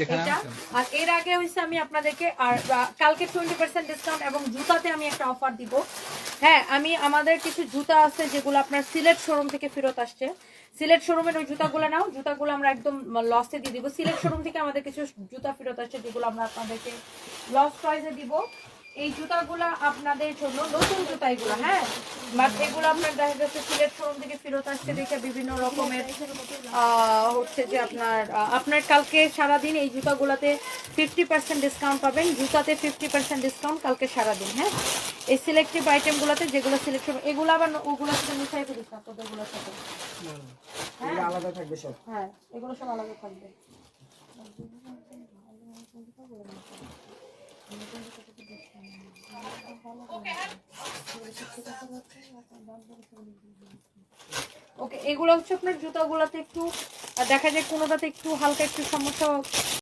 এটা আর এর আগে হইছে আমি আপনাদেরকে আর কালকে 20% ডিসকাউন্ট এবং জুতাতে আমি একটা অফার দিব। হ্যাঁ, আমি আমাদের কিছু জুতা আছে যেগুলো আপনার সিলেট শোরুম থেকে ফেরত আসছে। সিলেট শোরুমের ওই জুতাগুলো নাও, জুতাগুলো আমরা একদম লসে দিয়ে দিব। সিলেট শোরুম থেকে আমাদের কিছু জুতা ফেরত আসছে যেগুলো আমরা আপনাদেরকে লস প্রাইসে দিব। এই জুতাগুলো আপনাদের জন্য নতুন জুতা এগুলো, হ্যাঁ, বাট এগুলো আপনার দেখা যাচ্ছে সিলেট শোরুম থেকে ফেরত আসছে দেখে বিভিন্ন রকমের হচ্ছে যে আপনার কালকে সারাদিন এই জুতাগুলোতে 50% ডিসকাউন্ট পাবেন। জুতাতে 50% ডিসকাউন্ট কালকে সারাদিন। হ্যাঁ, এই সিলেক্টিভ আইটেমগুলোতে যেগুলো সিলেকশন, এগুলো আবার ওগুলো সাথে মিশাই ফেলিস না, তোদেরগুলোর সাথে। হ্যাঁ, আলাদা থাকবে সব। হ্যাঁ, এগুলো সব আলাদা থাকবে। ওকে, এগুলো হচ্ছে আপনার জুতাগুলোতে একটু দেখা যায় কোনোটাতে একটু হালকা একটু সমস্যা